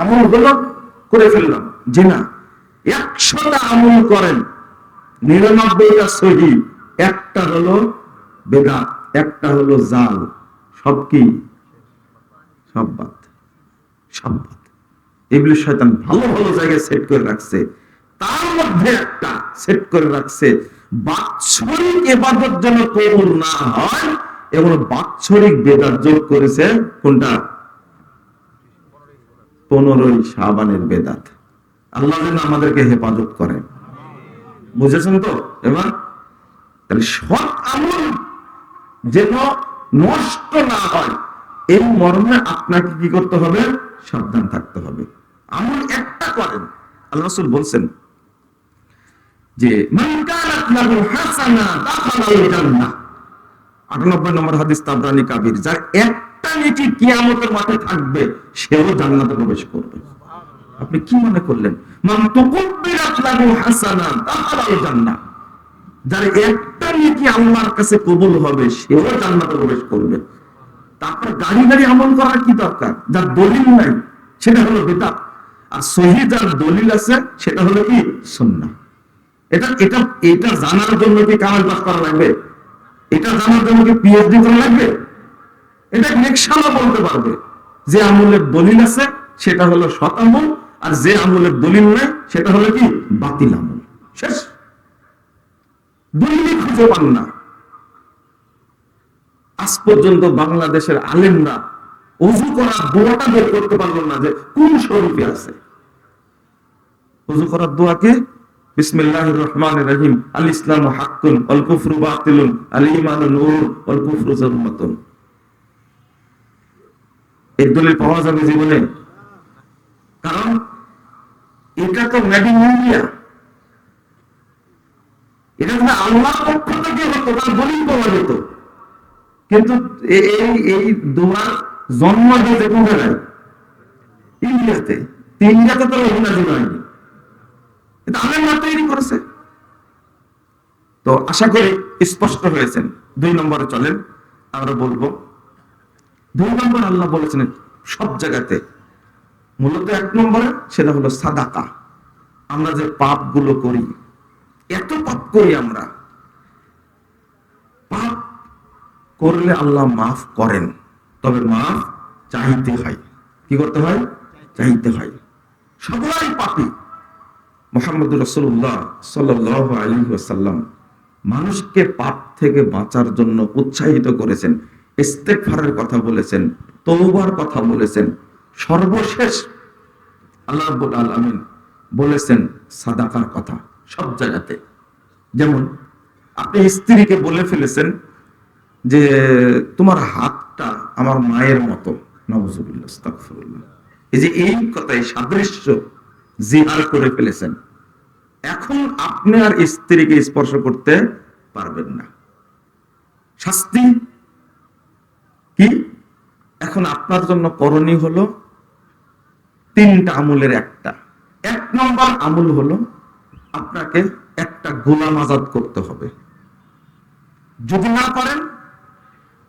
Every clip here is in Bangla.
আমল হলো করে ফেললাম, যে না, 100টা আমল করেন, 99টা সহি, একটা হলো বেদাত, একটা হলো জাল, সব কি? সব বাদ, সব বাদ। ইবলিস শয়তান ভালো ভালো জায়গায় সেট করে রাখছে, তার মধ্যে একটা সেট করে রাখছে, বাৎসরিক ইবাদত যেন কবুল না হয়, এবং বাৎসরিক বেদাত যোগ করেছে কোনটা? 15ই শাবানের বেদাত। আল্লাহ যেন আমাদেরকে হেফাজত করে। বুঝেছেন তো? এবার তাহলে সৎ আমল যেন নষ্ট না হয়, এই মর্মে আপনাকে কি করতে হবে? সাবধান থাকতে হবে। আমল একটা করেন, আল্লাহ রাসূল বলছেন যে মান কানাত লাহু হাসানা দাখালাল জান্নাহ, 98 নম্বর হাদিস তাবরানী কাবীর, যার একটা নেকি কিয়ামতের মাঠে থাকবে, সেও জান্নাতে প্রবেশ করবে। আপনি কি মনে করলেন? মান তুকুব্বিরাত লাহু হাসানা দাখালাল জান্নাহ, যার একটা নেকি আল্লাহর কাছে কবুল হবে, সেও জান্নাতে প্রবেশ করবে। তারপর গাড়ি গাড়ি আমল করার কি দরকার? যার দলিল নাই সেটা হলো বিদআত, আর সহিহ যার দলিল আছে সেটা হলো কি? সুন্নাহ। এটা এটা এটা জানার জন্য কি কামাল পাস করা লাগবে? এটা জানার জন্য কি পিএইচডি করা লাগবে? এটা নেকশালা বলতে পারবে যে আমলের দলিল আছে সেটা হলো সৎ আমল, আর যে আমলের দলিল নাই সেটা হলো কি? বাতিল আমল। শেষ। দলিল খুঁজে পান না। আজ পর্যন্ত বাংলাদেশের আলেমরা ওযু করার দোয়াটা বের করতে পারলো না যে কোন শরীফে আছে। ওযু করার দোয়া কি? বিসমিল্লাহির রহমানির রহিম, আল ইসলামু হাক্কুন ওয়াল কুফরু বাতিলুন, আল ঈমানু নূর ওয়াল কুফরু যুলমাতুন। এই দলিল পাওয়া যাবে জীবনে? কারণ এটা তো মেড ইন ইন্ডিয়া, এটা যদি আল্লাহর পক্ষ থেকে হতো তার দলিল পাওয়া যেত। কিন্তু এই দোয়ার জন্ম হয়েছে কোন জায়গায়? ইন্ডিয়াতে। ইন্ডিয়াতে তো অভিনাজি হয়নি, এটা আলেমরা তৈরি করেছে। তো আশা করি স্পষ্ট হয়েছেন। 2 নম্বরে চলেন, আমরা বলবো 2 নম্বর আল্লাহ বলেছেন সব জায়গাতে, মূলত 1 নম্বরে সেটা হলো সাদাকা। আমরা যে পাপগুলো করি, এত পাপ করি আমরা, পাপ করলে আল্লাহ মাফ করেন, তবে মাফ চাইতে হয়। কি করতে হয়? চাইতে হয়। সবাই পাপী। মুহাম্মদুর রাসূলুল্লাহ সাল্লাল্লাহু আলাইহি ওয়াসাল্লাম মানুষকে পাপ থেকে বাঁচার জন্য উৎসাহিত করেছেন, ইস্তেগফারের কথা বলেছেন, তওবার কথা বলেছেন, সর্বশেষ আল্লাহ রাব্বুল আলামিন বলেছেন সাদাকার কথা সব জায়গাতে। যেমন আপনি স্ত্রীকে বলে ফেলেছেন যে তোমার হাতটা আমার মায়ের মতো, নাউযুবিল্লাহ আস্তাগফিরুল্লাহ, এই যে এই কথাই সাদৃশ্য জিহার করে ফেলেছেন। এখন আপনি আর স্ত্রীকে স্পর্শ করতে পারবেন না। শাস্তি কি? এখন আপনার জন্য করণীয় হলো 3টা আমলের একটা। 1 নম্বর আমল হলো আপনাকে একটা গোলাম আজাদ করতে হবে। যদি না পারেন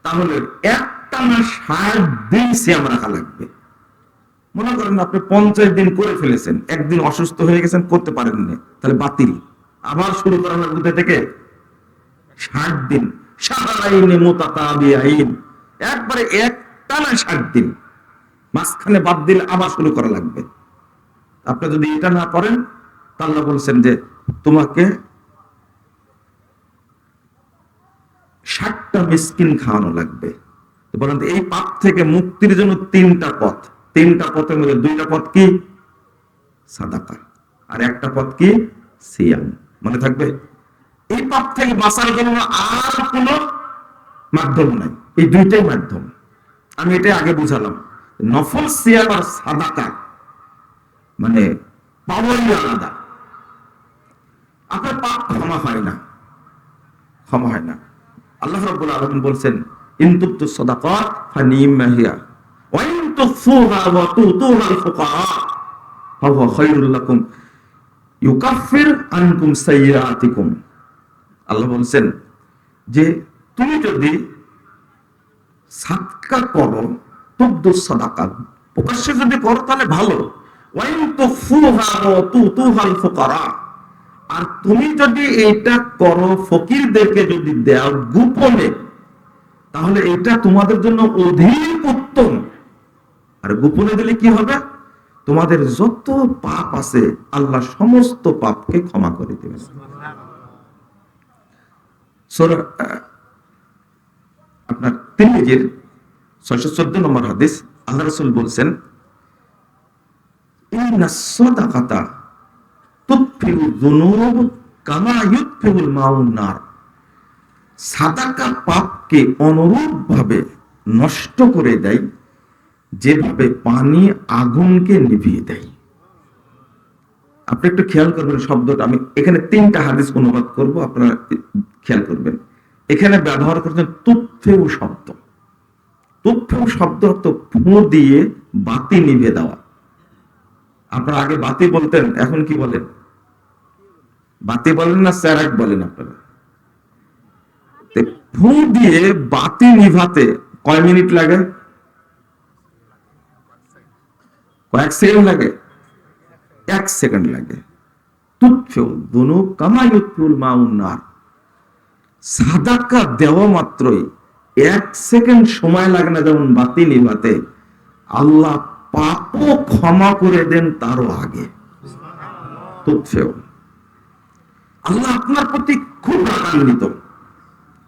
তাহলে একটানা 60 দিন সিয়াম রাখা লাগবে। মনে করেন আপনি 50 দিন করে ফেলেছেন, একদিন অসুস্থ হয়ে গেছেন, করতে পারেননি, তাহলে বাতিল, আবার শুরু করার মধ্যে থেকে 60 দিন, শাহরাইনে মুতাতাবিআইন, একবারে একটানা 60 দিন, মাঝখানে বাদ দিলে আবার শুরু করা লাগবে। আপনি যদি এটা না করেন, আল্লাহ বলছেন যে তোমাকে 60টা মিসকিন খাওয়ানো লাগবে। বলেন এই পাপ থেকে মুক্তির জন্য 3টা পথ। 3টা পথের মধ্যে 2টা পথ কি? সাদাকা, আর একটা পথ কি? সিয়াম। মনে থাকবে? এই পাপ থেকে বাঁচার জন্য আর কোনো মাধ্যম নাই, এই 2টাই মাধ্যম। আমি এটা আগে বুঝালাম, নফল সিয়াম আর সাদাকা মানে পাওয়ারই আলাদা। আপনার পাপ ক্ষমা হয় না, ক্ষমা হয় না। আল্লাহ রাব্বুল আলামিন বলছেন ইন তুবতু সাদাকাত ফানিম্মা হিয়া ওয়া ইন তুখফুহা ওয়া তুতুহাল ফুকারা ফাহুয়া খায়রুল লাকুম ইউকাফির আনকুম সাইয়্যাতিকুম। আল্লাহ বলছেন যে তুমি যদি সাদকা করো, তুবদু সাদাকা, প্রকাশ্যে যদি করো তাহলে ভালো। আর তুমি যদি এটা করো, ফকিরদেরকে যদি দাও গোপনে, তাহলে এটা তোমাদের জন্য অধিক উত্তম। আর গোপনে দিলে কি হবে? তোমাদের যত পাপ আছে আল্লাহ সমস্ত পাপকে ক্ষমা করে দেবেন। আপনার তিরমিজির 614 নম্বর হাদিস, আল্লাহ রাসূল বলছেন, ইন্নাস সাদাকাতা তুতফিউ যুনুব কামা ইউতফিউল মাউন নার। সাদাকা পাপকে অনুরূপভাবে নষ্ট করে দেয় যেভাবে পানি আগুনকে নিভিয়ে দেয়। আপনি একটু খেয়াল করবেন শব্দটা, আমি এখানে 3টা হাদিস অনুবাদ করব, আপনারা খেয়াল করবেন। এখানে ব্যবহার করছেন তুতফিউ শব্দ। তুতফিউ শব্দ তো ফু দিয়ে বাতি নিভে দেওয়া। আপনারা আগে বাতি বলতেন, এখন কি বলেন? বাতি বলেন না স্যারাক বলেন আপনারা? ফু দিয়ে বাতি নিভাতে কয় মিনিট লাগে? কয়েক সেকেন্ড লাগে? 1 সেকেন্ড লাগে। তুতফিউ যুনুব কামা ইউতফিউল মাউন নার। সাদাকা দেওয়া মাত্রই 1 সেকেন্ড সময় লাগে না যেমন বাতি নিভাতে, আল্লাহ পাপও ক্ষমা করে দেন তারও আগে। তুতফিউ। আল্লাহ আপনার প্রতি খুব রাগান্বিত।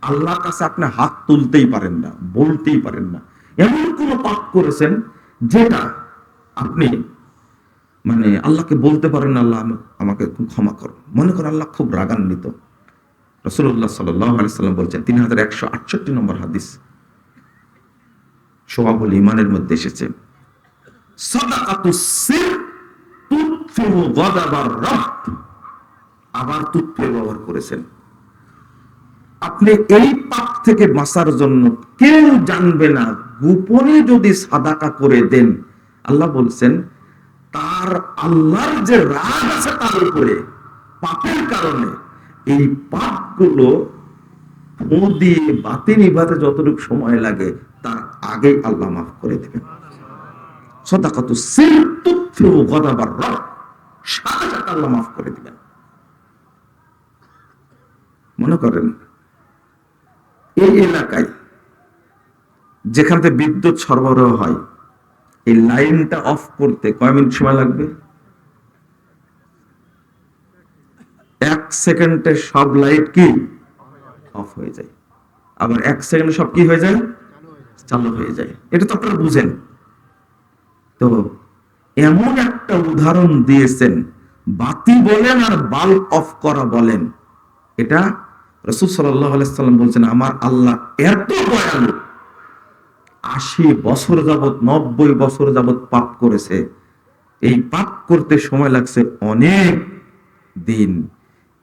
আল্লাহর কাছে আপনি হাত তুলতেই পারেন না, বলতেই পারেন না, এমন কোন পাপ করেছেন যেটা আপনি মানে আল্লাহকে বলতে পারেন না, আল্লাহ আমাকে ক্ষমা করো। মনে করেন আল্লাহ খুব রাগান্বিত। রাসূলুল্লাহ সাল্লাল্লাহু আলাইহি সাল্লাম বলছেন, 3168 নম্বর হাদিস, শুআবুল ঈমানের মধ্যে এসেছে, সাদাকাতুস সির তুতফিউ গাদাবার রাব। আবার তুতফিউ ব্যবহার করেছেন। আপনি এই পাপ থেকে বাঁচার জন্য কেউ জানবে না, গোপনে যদি সাদাকা করে দেন, আল্লাহ বলছেন তার আল্লাহর যে রাগ আছে তার উপরে পাপের কারণে, এই পাপগুলো ফু দিয়ে বাতি নিভাতে যতটুকু সময় লাগে তার আগেই আল্লাহ মাফ করে দেবেন। সাদাকাতুস সির তুতফিউ গাদাবার রাব, সাথে সাথে আল্লাহ মাফ করে দিবেন। মনে করেন এই এলাকায় যেখান থেকে বিদ্যুৎ সরবরাহ হয়, এই লাইনটা অফ করতে কয় মিনিট সময় লাগবে? 1 সেকেন্ডে সব লাইট কি অফ হয়ে যায়, আবার 1 সেকেন্ডে সব কি হয়ে যায়? চালু হয়ে যায়। এটা তো আপনারা বুঝেন। তো এমন একটা উদাহরণ দিয়েছেন, বাতি বলেন আর বাল্ব অফ করা বলেন, এটা রাসূল সাল্লাল্লাহু আলাইহি সাল্লাম বলছেন আমার আল্লাহ এত দয়ালু, 80 বছর যাবত 90 বছর যাবত পাপ করেছে, এই পাপ করতে সময় লাগছে অনেক দিন,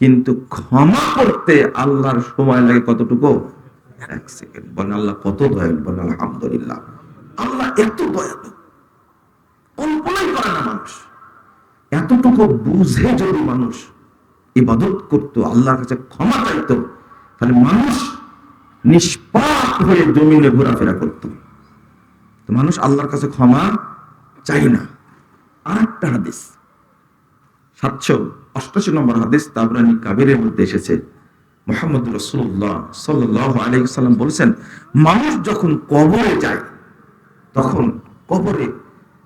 কিন্তু ক্ষমা করতে আল্লাহর সময় লাগে কতটুকু? 1 সেকেন্ড। বলেন আল্লাহ কত দয়ালু, বলেন আলহামদুলিল্লাহ। আল্লাহ এত দয়ালু, কল্পনাই করে না মানুষ। এতটুকু বুঝে যদি মানুষ ইবাদত করতো, আল্লাহর কাছে ক্ষমা চাইতো, তাহলে মানুষ নিষ্পাপ হয়ে জমিনে ঘোরাফেরা করত। তো মানুষ আল্লাহর কাছে ক্ষমা চাই না। আরেকটা হাদিস, 788 নম্বর হাদিস, তাবরানী কাবীরের মধ্যে এসেছে, মুহাম্মদ রাসূলুল্লাহ সাল্লাল্লাহু আলাইহি ওয়াসাল্লাম বলেছেন, মানুষ যখন কবরে যায় তখন কবরে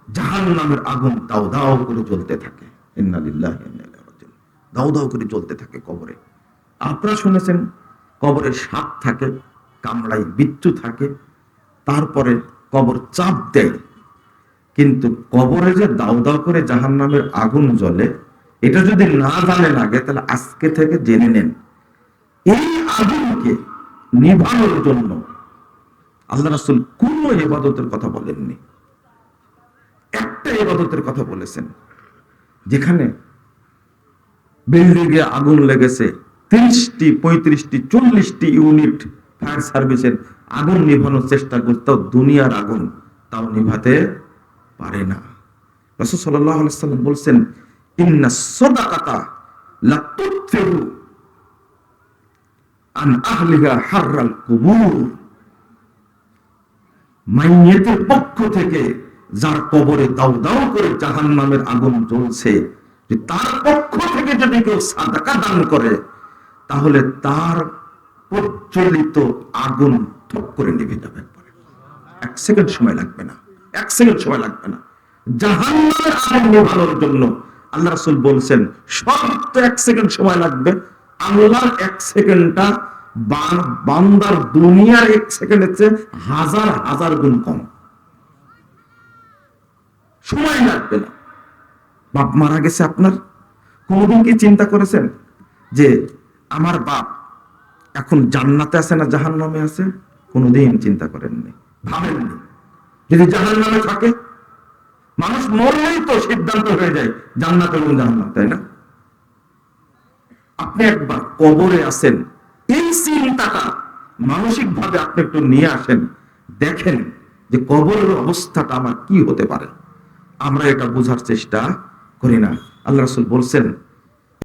জাহান্নামের আগুন দাউ দাউ করে জ্বলতে থাকে। ইন্না লিল্লাহি ওয়া ইন্না ইলাইহি রাজিউন। দাউ দাউ করে জ্বলতে থাকে কবরে। আপনারা শুনেছেন কবরে সাপ থাকে, কামড়ায়, বিচ্ছু থাকে, তারপরে কবর চাপ দেয়। কিন্তু কবরে যে দাউ দাউ করে জাহান্নামের আগুন জ্বলে, এটা যদি না জানেন আগে, তাহলে আজকে থেকে জেনে নেন। এই আগুনকে নিভানোর জন্য আল্লাহ রাসূল কোন ইবাদতের কথা বলেননি। একটা ইবাদতের কথা বলেছেন, যেখানে বিল্ডিং এ আগুন লেগেছে, 30টি 35টি 40টি ইউনিট ফায়ার সার্ভিসের আগুন নিভানোর চেষ্টা করতেও দুনিয়ার আগুন তাও নিভাতে পারে না। রাসূল সাল্লাল্লাহু আলাইহি ওয়াসাল্লাম বলেন, ইন্নাস সাদাকাতা লা তুতফিউ আন আহলিহা হাররাল কুবুর। মাইয়িতের পক্ষ থেকে যার কবরে দাউ দাউ করে জাহান্নামের আগুন জ্বলছে, যে তার পক্ষ থেকে যদি কেউ সাদাকা দান করে তাহলে তার প্রজ্বলিত আগুন ঠক করে নিভে যাবে। এক সেকেন্ড সময় লাগবে না, এক সেকেন্ড সময় লাগবে না। জাহান্নামের আগুন নিভানোর জন্য আল্লাহ রাসূল বলছেন সত্য এক সেকেন্ড সময় লাগবে। আল্লাহর এক সেকেন্ডটা বান্দার দুনিয়ার এক সেকেন্ডের চেয়ে হাজার হাজার গুণ কম সময় লাগবে না। বাপ মারা গেছে, আপনার কোনদিন কি চিন্তা করেছেন যে আমার বাপ এখন জান্নাতে আছে না জাহান্নামে আছে? কোনদিন চিন্তা করেননি, ভাবেননি। যদি জাহান্নামে থাকে, মানুষ মরলেই তো সিদ্ধান্ত হয়ে যায় জান্নাত এবং জাহান্নাম, তাই না? আপনি একবার কবরে আছেন, এই চিন্তাটা মানসিক ভাবে আপনি একটু নিয়ে আসেন, দেখেন যে কবরের অবস্থাটা আমার কি হতে পারে। আমরা এটা বোঝার চেষ্টা করি না। আল্লাহ রাসূল বলছেন